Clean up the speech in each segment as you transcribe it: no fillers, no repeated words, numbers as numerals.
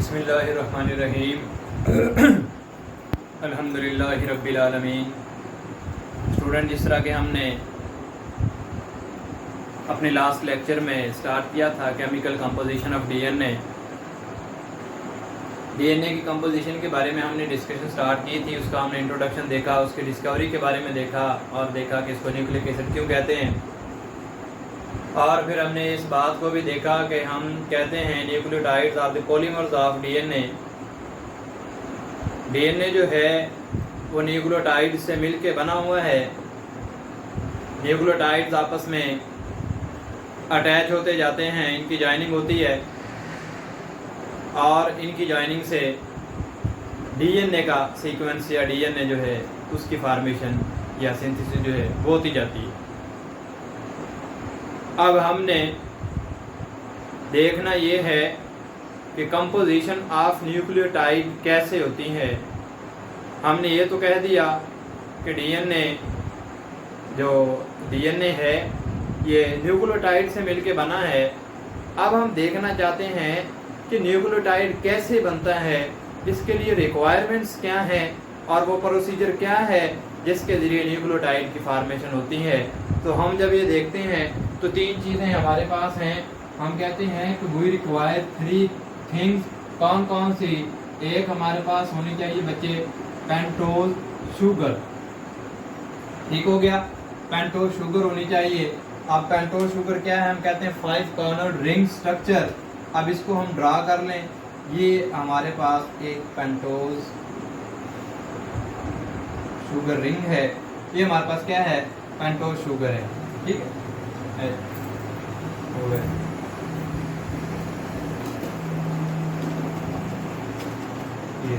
बिस्मिल्लाहिर्रहमानिर्रहीम अल्हम्दुलिल्लाहि रब्बिल आलमीन। स्टूडेंट, जिस तरह के हमने अपने लास्ट लेक्चर में स्टार्ट किया था केमिकल कंपोजिशन ऑफ डीएनए की कंपोजिशन के बारे में हमने डिस्कशन स्टार्ट की थी। उसका हमने इंट्रोडक्शन देखा, उसकी डिस्कवरी के बारे में देखा और देखा कि इसको न्यूक्लिक एसिड क्यों कहते हैं। और फिर हमने इस बात को भी देखा कि हम कहते हैं nucleotides of the polymers of DNA जो है वो न्यूक्लियोटाइड से मिलके बना हुआ है। न्यूक्लियोटाइड्स आपस में अटैच होते जाते हैं, इनकी जॉइनिंग होती है और इनकी जॉइनिंग से डीएनए का सीक्वेंस या डीएनए जो है उसकी फॉर्मेशन या सिंथेसिस जो है वो होती जाती है। अब हमने देखना ये है कि कंपोजिशन ऑफ न्यूक्लियोटाइड कैसे होती है। हमने ये तो कह दिया कि डीएनए है ये न्यूक्लियोटाइड से मिलके बना है। अब हम देखना चाहते हैं कि न्यूक्लियोटाइड कैसे बनता है, इसके लिए रिक्वायरमेंट्स क्या हैं और वो प्रोसीजर क्या है जिसके ज़रिए न्यूक्लियोटाइड की फॉर्मेशन होती है। तो हम जब ये देखते हैं तो तीन चीज़ें हमारे पास हैं। हम कहते हैं कि वी रिक्वायर 3 थिंग्स। कौन कौन सी? एक हमारे पास होनी चाहिए बच्चे पेंटोज शुगर। ठीक हो गया, पेंटोज शुगर होनी चाहिए। अब पेंटोज शुगर क्या है? हम कहते हैं 5 कॉर्नर रिंग स्ट्रक्चर। अब इसको हम ड्रा कर लें। ये हमारे पास एक पेंटोज शुगर रिंग है। ये हमारे पास क्या है? पेंटोज शुगर है। ठीक है, हो गया। ये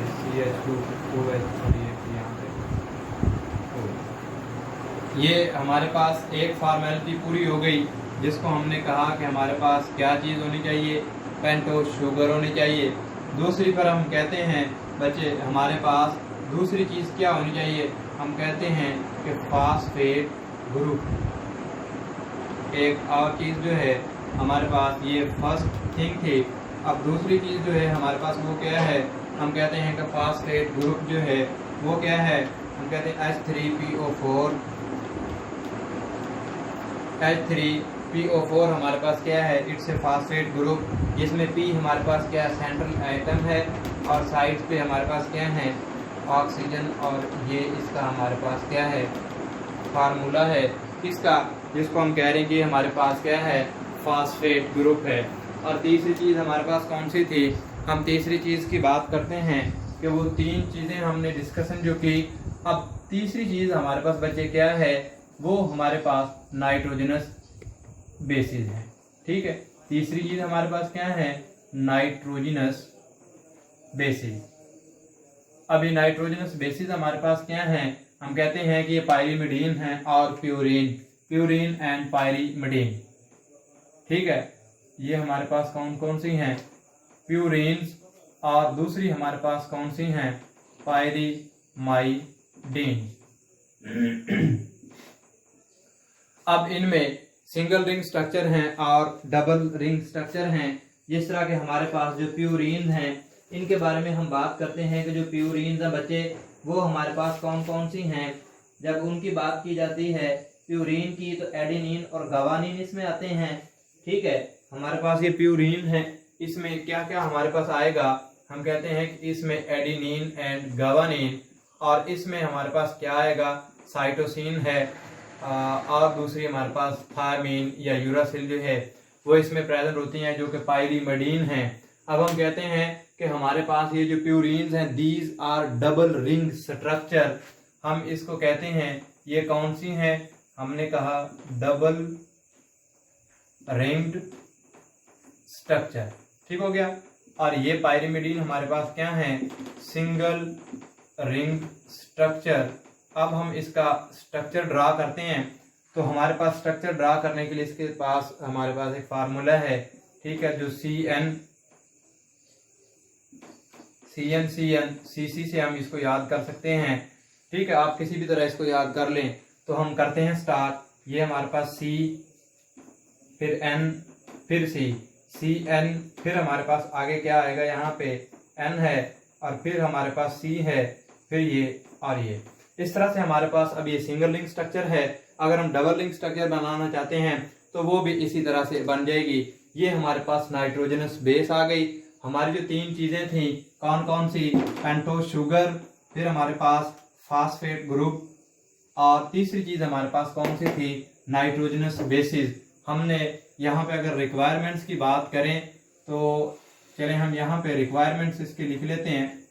ये हमारे पास एक फॉर्मेलिटी पूरी हो गई, जिसको हमने कहा कि हमारे पास क्या चीज़ होनी चाहिए? पेंटोज शुगर होनी चाहिए। दूसरी पर हम कहते हैं बच्चे हमारे पास दूसरी चीज़ क्या होनी चाहिए? हम कहते हैं कि फास्फेट ग्रुप। एक और चीज़ जो है हमारे पास, ये फर्स्ट थिंग थी। अब दूसरी चीज़ जो है हमारे पास वो क्या है? हम कहते हैं कि फास्फेट ग्रुप जो है वो क्या है? हम कहते हैं H3PO4 हमारे पास क्या है? इट्स ए फास्फेट ग्रुप, जिसमें P हमारे पास क्या है? सेंट्रल एटम है और साइड्स पे हमारे पास क्या है? ऑक्सीजन। और ये इसका हमारे पास क्या है? फार्मूला है इसका, जिसको हम कह रहे हैं कि हमारे पास क्या है? फास्फेट ग्रुप है। और तीसरी चीज़ हमारे पास कौन सी थी? हम तीसरी चीज़ की बात करते हैं कि वो तीन चीज़ें हमने डिस्कशन जो की। अब तीसरी चीज़ हमारे पास बच्चे क्या है? वो हमारे पास नाइट्रोजनस बेसिस है। ठीक है, तीसरी चीज़ हमारे पास क्या है? Nitrogenous bases. अब ये नाइट्रोजनस बेसिस हमारे पास क्या है? हम कहते हैं कि ये पायरीमिडीन है और प्यूरीन एंड पायरीमिडीन। ठीक है, ये हमारे पास कौन कौन सी हैं? प्यूरीन्स। और दूसरी हमारे पास कौन सी हैं? पायरीमाइडीन। अब इनमें सिंगल रिंग स्ट्रक्चर हैं और डबल रिंग स्ट्रक्चर हैं। जिस तरह के हमारे पास जो प्यूरीन हैं, इनके बारे में हम बात करते हैं कि जो प्यूरीन हैं बच्चे वो हमारे पास कौन कौन सी हैं। जब उनकी बात की जाती है प्यूरीन की, तो एडेनिन और गवानीन इसमें आते हैं। ठीक है, हमारे पास ये प्यूरीन है, इसमें क्या क्या हमारे पास आएगा? हम कहते हैं कि इसमें एडेनिन एंड गवानीन, और इसमें हमारे पास क्या आएगा? साइटोसिन है। और दूसरी हमारे पास थायमीन या यूरासिल जो है वो इसमें प्रेजेंट होती हैं, जो कि पायरीमिडीन है। अब हम कहते हैं कि हमारे पास ये जो प्यूरीन्स हैं, these are double ring structure. हम इसको कहते हैं, ये कौन सी हैं? हमने कहा डबल रिंग्ड स्ट्रक्चर। ठीक हो गया। और ये पायरीमिडीन हमारे पास क्या है? Single ring structure. अब हम इसका स्ट्रक्चर ड्रा करते हैं। तो हमारे पास स्ट्रक्चर ड्रा करने के लिए इसके पास हमारे पास एक फार्मूला है। ठीक है, जो CN से हम इसको याद कर सकते हैं। ठीक है, आप किसी भी तरह इसको याद कर लें। तो हम करते हैं स्टार्ट। ये हमारे पास C, फिर N, फिर C। CN, फिर हमारे पास आगे क्या आएगा, यहाँ पे N है और फिर हमारे पास C है, फिर ये और ये। इस तरह से हमारे पास अब ये सिंगल लिंक स्ट्रक्चर है। अगर हम डबल लिंक स्ट्रक्चर बनाना चाहते हैं तो वो भी इसी तरह से बन जाएगी। ये हमारे पास नाइट्रोजनस बेस आ गई। हमारी जो तीन चीजें थी कौन कौन सी, पेंटोस शुगर, फिर हमारे पास फास्फेट ग्रुप, और तीसरी चीज हमारे पास कौन सी थी, नाइट्रोजनस बेसिस। हमने यहाँ पे अगर रिक्वायरमेंट्स की बात करें तो चलें हम यहाँ पे रिक्वायरमेंट्स इसके लिख लेते हैं।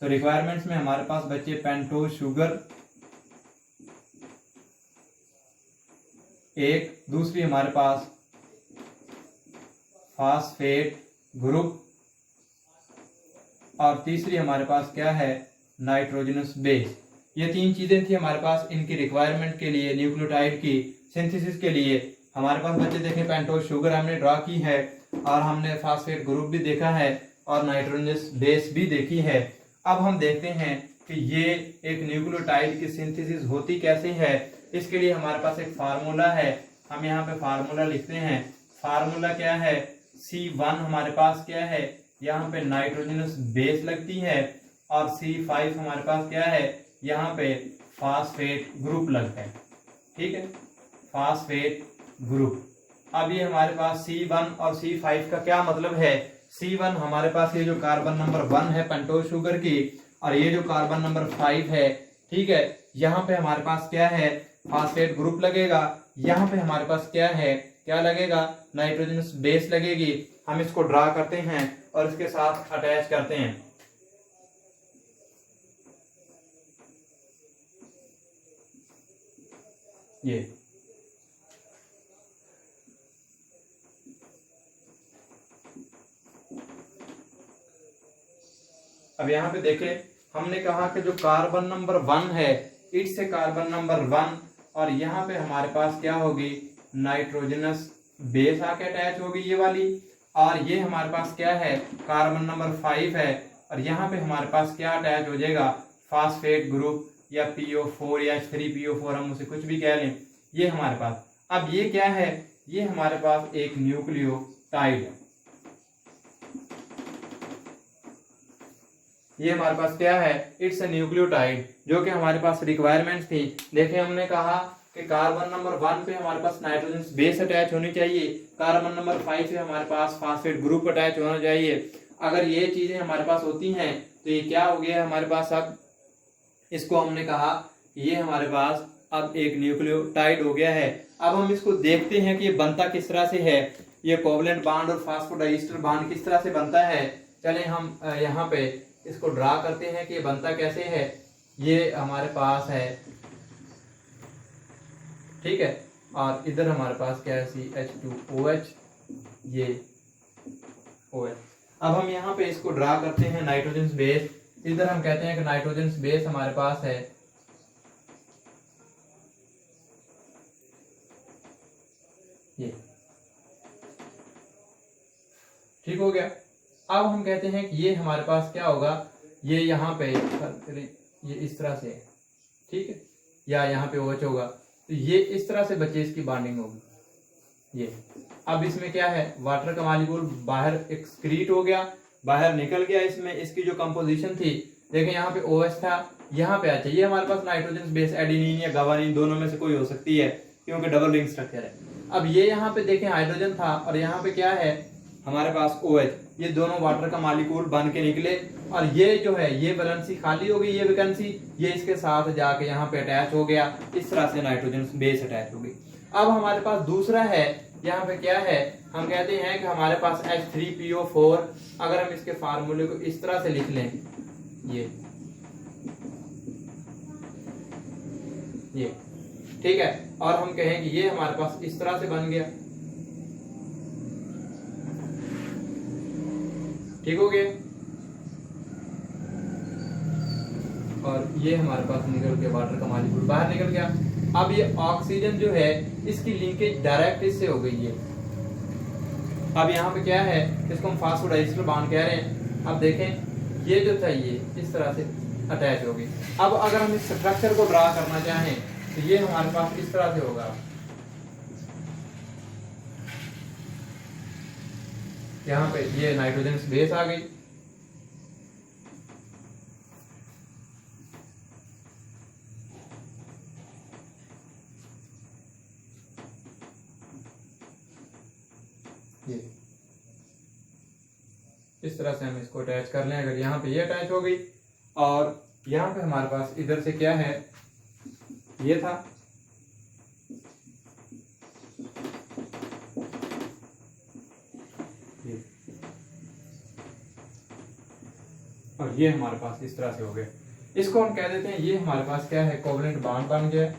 तो रिक्वायरमेंट्स में हमारे पास बच्चे पेंटोस शुगर एक, दूसरी हमारे पास फास्फेट ग्रुप, और तीसरी हमारे पास क्या है, नाइट्रोजनस बेस। ये तीन चीजें थी हमारे पास इनकी रिक्वायरमेंट के लिए, न्यूक्लियोटाइड की सिंथेसिस के लिए। हमारे पास बच्चे देखें पेंटोस शुगर हमने ड्रा की है और हमने फास्फेट ग्रुप भी देखा है और नाइट्रोजनस बेस भी देखी है। अब हम देखते हैं कि ये एक न्यूक्लियोटाइड की सिंथेसिस होती कैसे है। इसके लिए हमारे पास एक फार्मूला है, हम यहाँ पे फार्मूला लिखते हैं। फार्मूला क्या है, C1 हमारे पास क्या है, यहाँ पे नाइट्रोजनस बेस लगती है, और C5 हमारे पास क्या है, यहाँ पे फास्फेट ग्रुप लगता है। ठीक है, फास्फेट ग्रुप। अब ये हमारे पास C1 और C5 का क्या मतलब है। C1 हमारे पास ये जो कार्बन नंबर 1 है पेंटोस शुगर की, और ये जो कार्बन नंबर 5 है, ठीक है, यहाँ पे हमारे पास क्या है, फास्फेट ग्रुप लगेगा। यहाँ पे हमारे पास क्या है, क्या लगेगा, नाइट्रोजनस बेस लगेगी। हम इसको ड्रा करते हैं और इसके साथ अटैच करते हैं। ये अब यहाँ पे देखें, हमने कहा कि जो कार्बन नंबर 1 है, इट से कार्बन नंबर 1, और यहाँ पे हमारे पास क्या होगी, नाइट्रोजनस बेस आके अटैच होगी ये वाली। और ये हमारे पास क्या है, कार्बन नंबर 5 है, और यहाँ पे हमारे पास क्या अटैच हो जाएगा, फास्फेट ग्रुप या PO4 या H3PO4, हम उसे कुछ भी कह लें। ये हमारे पास, अब ये क्या है, ये हमारे पास एक न्यूक्लियोटाइड है। ये हमारे पास क्या है, इट्स ए न्यूक्लियोटाइड, जो कि हमारे पास रिक्वायरमेंट थी। देखिए हमने कहा कि कार्बन नंबर 1 पे हमारे पास नाइट्रोजन बेस अटैच होनी चाहिए, कार्बन नंबर 5 पे हमारे पास फास्फेट ग्रुप अटैच होना चाहिए। अगर ये चीजें हमारे पास होती हैं तो ये क्या हो गया हमारे पास, अब इसको हमने कहा ये हमारे पास अब एक न्यूक्लियोटाइड हो गया है। अब हम इसको देखते हैं कि ये बनता किस तरह से है, ये कोवलेंट बॉन्ड और फास्फोडाइस्टर बॉन्ड किस तरह से बनता है। चलें हम यहाँ पे इसको ड्रा करते हैं कि ये बनता कैसे है। ये हमारे पास है, ठीक है, और इधर हमारे पास क्या है, CH2OH, ये OH। अब हम यहाँ पे इसको ड्रा करते हैं नाइट्रोजन बेस। इधर हम कहते हैं कि नाइट्रोजन बेस हमारे पास है, ये ठीक हो गया। अब हम कहते हैं कि ये हमारे पास क्या होगा, ये यहाँ पे ये इस तरह से, ठीक है, या यहाँ पे OH होगा, तो ये इस तरह से बच्चे इसकी बॉन्डिंग होगी। ये अब इसमें क्या है, वाटर का मॉलिक्यूल बाहर एक्सक्रीट हो गया, बाहर निकल गया। इसमें इसकी जो कंपोजिशन थी, देखें यहाँ पे OH था, यहाँ पे अच्छा, ये हमारे पास नाइट्रोजन बेस एडेनिन या गवानीन दोनों में से कोई हो सकती है, क्योंकि डबल रिंग स्ट्रक्चर है। अब ये यहाँ पे देखें हाइड्रोजन था, और यहाँ पे क्या है हमारे पास OH, ये दोनों वाटर का मॉलिक्यूल बन के निकले, और ये जो है ये वैलेंसी खाली हो गई, ये वैकेंसी, ये इसके साथ जाके यहाँ पे अटैच हो गया। इस तरह से नाइट्रोजन बेस अटैच हो गई। अब हमारे पास दूसरा है, यहाँ पे क्या है, हम कहते हैं कि हमारे पास H3PO4, अगर हम इसके फार्मूले को इस तरह से लिख लें, ये ठीक है, और हम कहें कि ये हमारे पास इस तरह से बन गया, ठीक हो गया, और ये हमारे पास निकल के वाटर का मॉलिक्यूल बाहर निकल गया। अब ये ऑक्सीजन जो है इसकी लिंकेज डायरेक्ट इससे हो गई है। अब यहाँ पे क्या है, इसको हम फास्फोडाइस्टर बॉन्ड कह रहे हैं। अब देखें ये जो था ये इस तरह से अटैच हो गई। अब अगर हम इस स्ट्रक्चर को ड्रा करना चाहें तो ये हमारे पास इस तरह से होगा। यहाँ पे ये नाइट्रोजन बेस आ गई, ये इस तरह से हम इसको अटैच कर लें। अगर यहाँ पे ये अटैच हो गई और यहाँ पे हमारे पास इधर से क्या है, ये था, ये, और ये हमारे पास इस तरह से हो गया। इसको हम कह देते हैं ये हमारे पास क्या है, कोवलेंट बॉन्ड बन गया,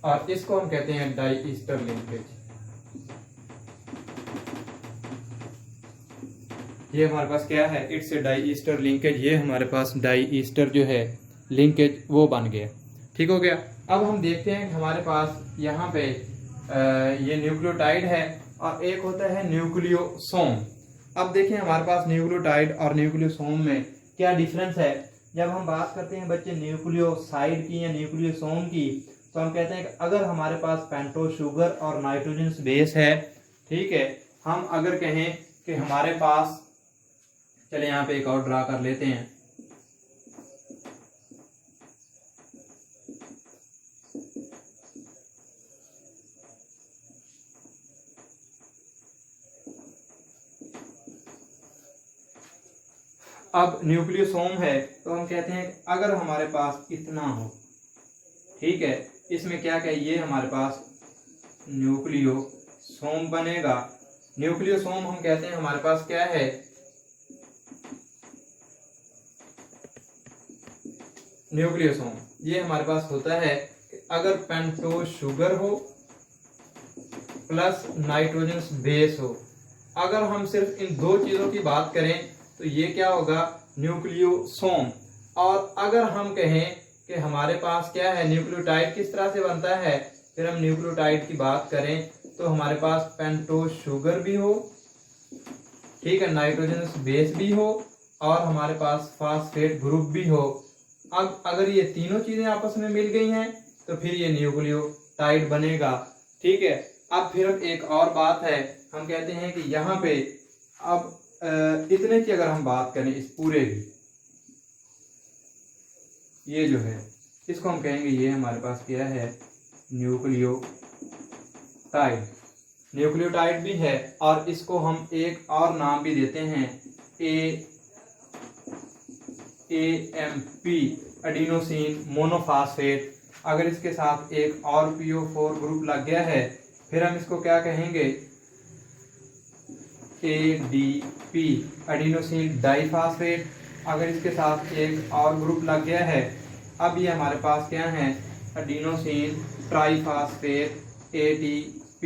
और इसको हम कहते हैं डाई ईस्टर लिंकेज। ये हमारे पास क्या है, it's a diester linkage. ये हमारे पास डाई ईस्टर जो है लिंकेज वो बन गया। ठीक हो गया। अब हम देखते हैं कि हमारे पास यहाँ पे ये न्यूक्लियोटाइड है और एक होता है न्यूक्लियोसोम। अब देखें हमारे पास न्यूक्लियोटाइड और न्यूक्लियोसोम में क्या डिफरेंस है। जब हम बात करते हैं बच्चे न्यूक्लियोसाइड की या न्यूक्लियोसोम की, तो हम कहते हैं कि अगर हमारे पास पेंटोस शुगर और नाइट्रोजन बेस है, ठीक है, हम अगर कहें कि हमारे पास, चले यहाँ पे एक और ड्रा कर लेते हैं, अब न्यूक्लियोसोम है तो हम कहते हैं अगर हमारे पास इतना हो, ठीक है, इसमें क्या क्या, ये हमारे पास न्यूक्लियोसोम बनेगा। न्यूक्लियोसोम हम कहते हैं हमारे पास क्या है, न्यूक्लियोसोम ये हमारे पास होता है कि अगर पेंटोस शुगर हो प्लस नाइट्रोजन बेस हो, अगर हम सिर्फ इन दो चीजों की बात करें तो ये क्या होगा, न्यूक्लियोसोम। और अगर हम कहें कि हमारे पास क्या है, न्यूक्लियोटाइड किस तरह से बनता है, फिर हम न्यूक्लियोटाइड की बात करें तो हमारे पास पेंटोस शुगर भी हो, ठीक है, नाइट्रोजन बेस भी हो और हमारे पास फास्फेट ग्रुप भी हो। अब अगर ये तीनों चीजें आपस में मिल गई हैं तो फिर ये न्यूक्लियोटाइड बनेगा। ठीक है। अब फिर एक और बात है, हम कहते हैं कि यहाँ पे अब इतने की अगर हम बात करें इस पूरे की, ये जो है इसको हम कहेंगे ये हमारे पास क्या है, न्यूक्लियोटाइड। न्यूक्लियोटाइड भी है और इसको हम एक और नाम भी देते हैं AMP, एडिनोसिन मोनोफास्फेट। अगर इसके साथ एक और PO4 ग्रुप लग गया है फिर हम इसको क्या कहेंगे, ADP, एडिनोसिन डाइफास्फेट। अगर इसके साथ एक और ग्रुप लग गया है, अब ये हमारे पास क्या है, एडिनोसिन ट्राइफास्फेट ATP।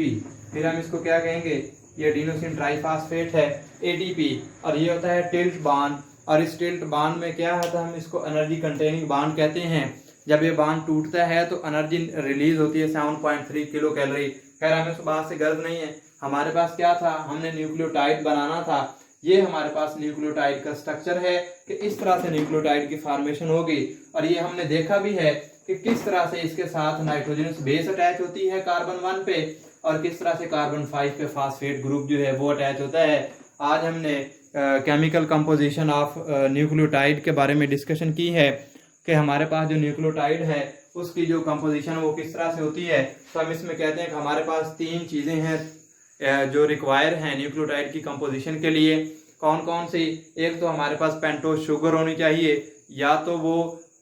फिर हम इसको क्या कहेंगे, ये एडिनोसिन ट्राइफास्फेट है ATP और ये होता है टिल्ट बॉन्ड। और इस टिल्ट बॉन्ड में क्या है, तो हम इसको एनर्जी कंटेनिंग बॉन्ड कहते हैं। जब ये बॉन्ड टूटता है तो एनर्जी रिलीज होती है 7.3 किलो कैलोरी। खैर हमें इस बात से गर्व नहीं है, हमारे पास क्या था, हमने न्यूक्लियोटाइड बनाना था। ये हमारे पास न्यूक्लियोटाइड का स्ट्रक्चर है कि इस तरह से न्यूक्लियोटाइड की फॉर्मेशन होगी। और ये हमने देखा भी है कि किस तरह से इसके साथ नाइट्रोजन बेस अटैच होती है कार्बन 1 पे और किस तरह से कार्बन 5 पे फास्फेट ग्रुप जो है वो अटैच होता है। आज हमने केमिकल कंपोजिशन ऑफ न्यूक्लियोटाइड के बारे में डिस्कशन की है कि हमारे पास जो न्यूक्लियोटाइड है उसकी जो कंपोजिशन वो किस तरह से होती है। तो हम इसमें कहते हैं कि हमारे पास 3 चीज़ें हैं जो रिक्वायर हैं न्यूक्लियोटाइड की कंपोजिशन के लिए। कौन कौन सी, एक तो हमारे पास पेंटोस शुगर होनी चाहिए, या तो वो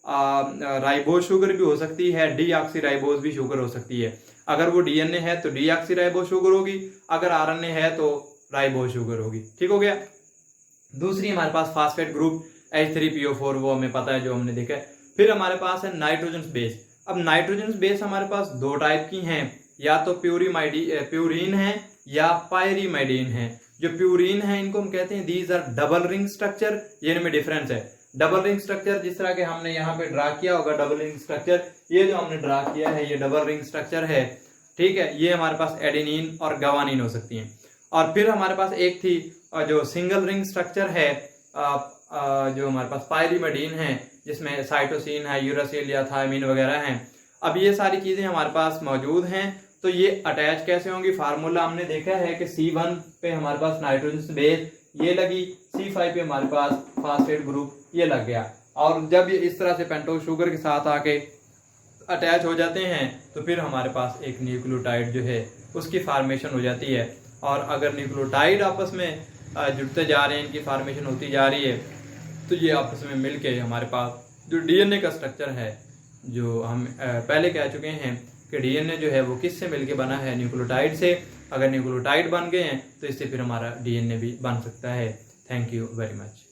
राइबोज शुगर भी हो सकती है, डीऑक्सीराइबोज भी शुगर हो सकती है। अगर वो डीएनए है तो डीऑक्सीराइबोज शुगर होगी, अगर आरएनए है तो राइबोज शुगर होगी। ठीक हो गया। दूसरी हमारे पास फास्फेट ग्रुप H3PO4, वो हमें पता है जो हमने देखा है। फिर हमारे पास है नाइट्रोजन बेस। अब नाइट्रोजन बेस हमारे पास 2 टाइप की हैं, या तो प्यूरीन है या पायरीमाइडीन है। जो प्यूरीन है इनको हम कहते हैं these are double ring structure. ये इनमें डिफरेंस है। डबल रिंग स्ट्रक्चर जिस तरह के हमने यहाँ पे ड्रा किया होगा, डबल रिंग स्ट्रक्चर, ये जो हमने ड्रा किया है ये डबल रिंग स्ट्रक्चर है। ठीक है, ये हमारे पास एडेनिन और गवानीन हो सकती हैं। और फिर हमारे पास एक थी जो सिंगल रिंग स्ट्रक्चर है, जो हमारे पास पायरीमाइडीन है, जिसमें साइटोसिन है, यूरासिल या थायमिन वगैरह हैं। अब ये सारी चीज़ें हमारे पास मौजूद हैं, तो ये अटैच कैसे होंगी? फार्मूला हमने देखा है कि C1 पे हमारे पास नाइट्रोजन बेस ये लगी, C5 पे हमारे पास फास्फेट ग्रुप ये लग गया, और जब ये इस तरह से पेंटोज शुगर के साथ आके अटैच हो जाते हैं तो फिर हमारे पास एक न्यूक्लियोटाइड जो है उसकी फार्मेशन हो जाती है। और अगर न्यूक्लियोटाइड आपस में जुड़ते जा रहे हैं, इनकी फार्मेशन होती जा रही है, तो ये आपस में मिलके हमारे पास जो डीएनए का स्ट्रक्चर है, जो हम पहले कह चुके हैं कि डीएनए जो है वो किससे मिलके बना है? न्यूक्लियोटाइड से। अगर न्यूक्लियोटाइड बन गए हैं तो इससे फिर हमारा डीएनए भी बन सकता है। Thank you very much.